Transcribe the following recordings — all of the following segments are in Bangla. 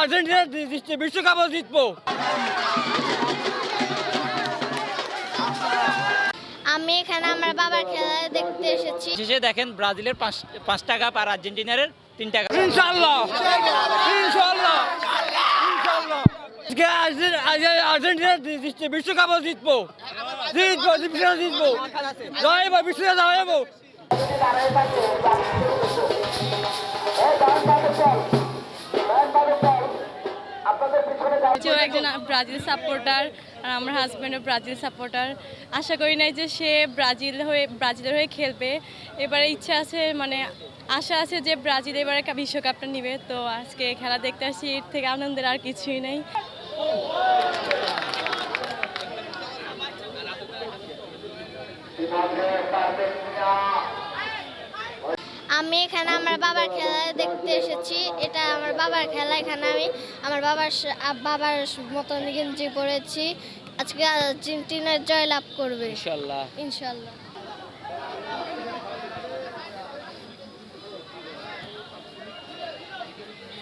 আর্জেন্টিনা জিতছে, বিশ্বকাপও জিতবো। আমি এখানে আমার বাবার খেলা দেখতে এসেছি। শেষে দেখেন ব্রাজিলের 5টা কাপ আর আর্জেন্টিনার 3টা কাপ। ইনশাআল্লাহ ইনশাআল্লাহ ইনশাআল্লাহ আর্জেন্টিনা জিতছে, বিশ্বকাপও জিতবো, জিতবো, জয়বো, বিশ্বকাপ জয়বো। একজন ব্রাজিল সাপোর্টার আর আমার হাজব্যান্ডও ব্রাজিল সাপোর্টার। আশা করি নাই যে সে ব্রাজিলের হয়ে খেলবে। এবারে ইচ্ছা আছে, মানে আশা আছে যে ব্রাজিল এবারে বিশ্বকাপটা নেবে। তো আজকে খেলা দেখতে আসছি, এর থেকে আনন্দের আর কিছুই নেই। আমি এখানে আমার বাবার খেলা দেখতে এসেছি। এটা আমার বাবার খেলা। এখানে আমি আমার বাবার মতন গেঞ্জি পরেছি। আজকে আর্জেন্টিনা জয় লাভ করবে ইনশাআল্লাহ ইনশাআল্লাহ।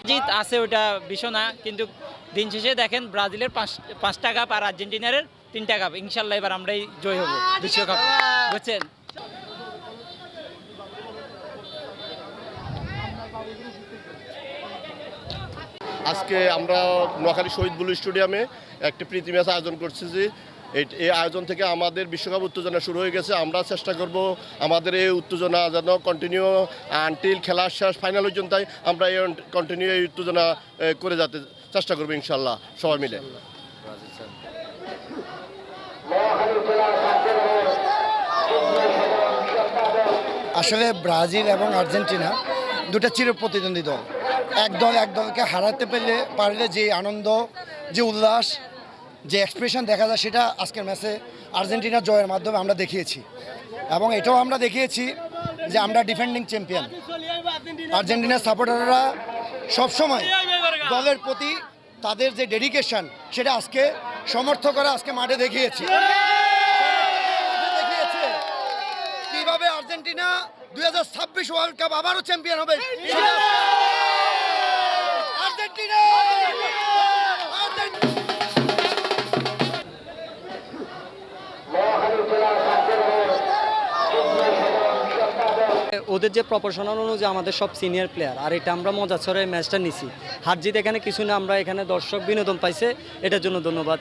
জিত আছে ওটা বিষয় না, কিন্তু দিন শেষে দেখেন ব্রাজিলের 5টা কাপ আর আর্জেন্টিনার 3টা কাপ। ইনশাআল্লাহ এবার আমরাই জয় হব বিশ্বকাপ, বুঝছেন। আজকে আমরা নোয়াখালী শহীদ বুলু স্টেডিয়ামে একটি প্রীতি ম্যাচ আয়োজন করছি। যে এই আয়োজন থেকে আমাদের বিশ্বকাপ উত্তেজনা শুরু হয়ে গেছে। আমরা চেষ্টা করব আমাদের এই উত্তেজনা যেন কন্টিনিউ আনটিল খেলার শেষ ফাইনাল পর্যন্ত আমরা এই কন্টিনিউ এই উত্তেজনা করে যেতে চেষ্টা করবো ইনশাল্লাহ সবাই মিলে। আসলে ব্রাজিল এবং আর্জেন্টিনা দুটা চিরপ্রতিদ্বন্দ্বী দল। এক দলকে হারাতে পারলে যে আনন্দ, যে উল্লাস, যে এক্সপ্রেশন দেখা যায় সেটা আজকের ম্যাচে আর্জেন্টিনা জয়ের মাধ্যমে আমরা দেখিয়েছি। এবং এটাও আমরা দেখিয়েছি যে আমরা ডিফেন্ডিং চ্যাম্পিয়ন। আর্জেন্টিনার সাপোর্টাররা সবসময় দলের প্রতি তাদের যে ডেডিকেশন সেটা আজকে সমর্থন করে আজকে মাঠে দেখিয়েছে। কিভাবে আর্জেন্টিনা 2026 ওয়ার্ল্ড কাপ আবারও চ্যাম্পিয়ন হবে। আর্জেন্টিনা ওদের যে প্রপোর্শনাল অনুযায়ী আমাদের সব সিনিয়র প্লেয়ার, আর এটা আমরা মজা ছড়ে ম্যাচটা নিছি। হারজিত এখানে কিছু না, আমরা এখানে দর্শক বিনোদন পাইছে, এটার জন্য ধন্যবাদ।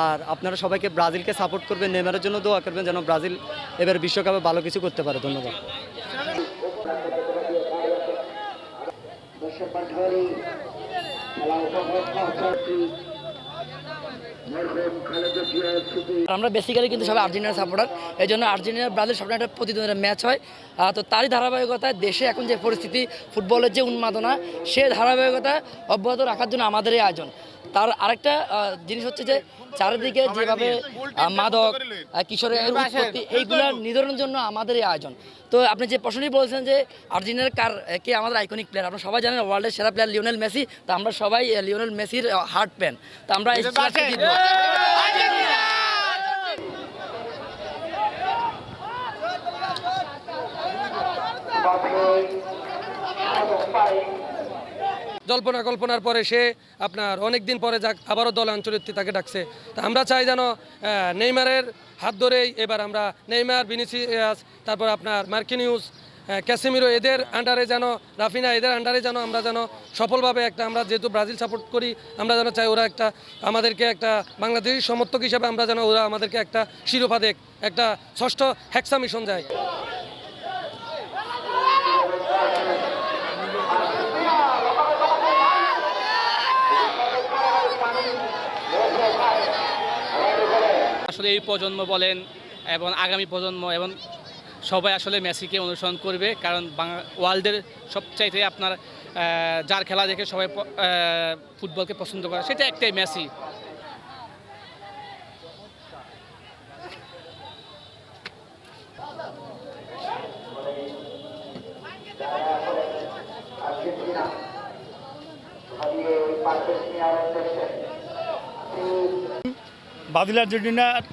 আর আপনারা সবাইকে ব্রাজিলকে সাপোর্ট করবেন, নেইমারের জন্য দোয়া করবেন যেন ব্রাজিল এবার বিশ্বকাপে ভালো কিছু করতে পারে। ধন্যবাদ। আমরা বেসিক্যালি কিন্তু সবাই আর্জেন্টিনার সাপোর্টার। এই জন্য আর্জেন্টিনা ব্রাজিল সবসময় একটা প্রতিদ্বন্দ্বিতার ম্যাচ হয়। তো তারই ধারাবাহিকতায় দেশে এখন যে পরিস্থিতি, ফুটবলের যে উন্মাদনা, সে ধারাবাহিকতা অব্যাহত রাখার জন্য আমাদের এই আয়োজন। তার আরেকটা জিনিস হচ্ছে যে চারিদিকে যেভাবে মাদক, কিশোরের উৎপত্তি, এইগুলোর নিধনের জন্য আমাদের এই আয়োজন। তো আপনি যে প্রশ্নটি বলছেন যে আর্জেন্টিনার কে আমাদের আইকনিক প্লেয়ার, আপনারা সবাই জানেন ওয়ার্ল্ডের সেরা প্লেয়ার লিওনেল মেসি। তো আমরা সবাই লিওনেল মেসির হার্ট প্যান। তো আমরা এই জিতবো। কল্পনার পরে সে আপনার অনেক দিন পরে যাক আবারও দলে আঞ্চলিক তাকে ডাকছে। তা আমরা চাই যেন নেইমারের হাত ধরেই এবার আমরা নেইমার, ভিনিসিয়াস, তারপর আপনার মার্কিনিউস, ক্যাসেমিরো, এদের আন্ডারে যেন রাফিনা, এদের আন্ডারে যেন আমরা যেন সফলভাবে একটা, আমরা যেহেতু ব্রাজিল সাপোর্ট করি, আমরা যেন চাই ওরা একটা আমাদেরকে একটা বাংলাদেশি সমর্থক হিসেবে আমরা যেন ওরা আমাদেরকে একটা শিরোপা দেখ, একটা ষষ্ঠ হেক্সা মিশন যায়। আসলে এই প্রজন্ম বলেন এবং আগামী প্রজন্ম এবং সবাই আসলে মেসিকে অনুসরণ করবে, কারণ ওয়ার্ল্ডের সবচাইতে আপনার যার খেলা দেখে সবাই ফুটবলকে পছন্দ করে সেটা একটাই মেসি। ব্রাজিল আর্জেন্টিনার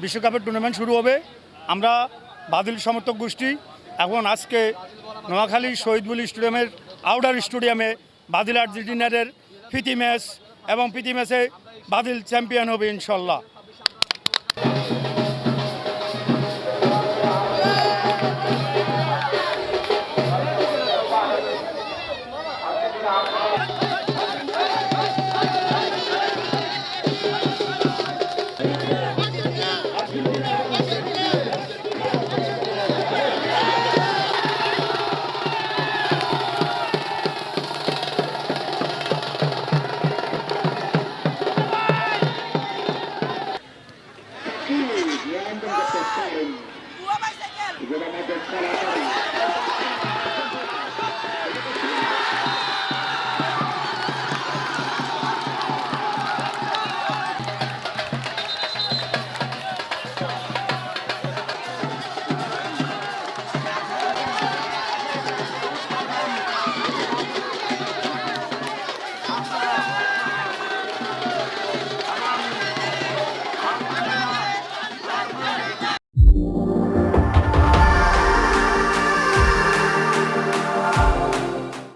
বিশ্বকাপের টুর্নামেন্ট শুরু হবে। আমরা ব্রাজিল সমর্থক গোষ্ঠী এখন আজকে নোয়াখালী শহীদ বুলু স্টেডিয়ামের আউটার স্টেডিয়ামে ব্রাজিল আর্জেন্টিনার প্রীতি ম্যাচ এবং প্রীতি ম্যাচে ব্রাজিল চ্যাম্পিয়ন হবে ইনশাল্লাহ।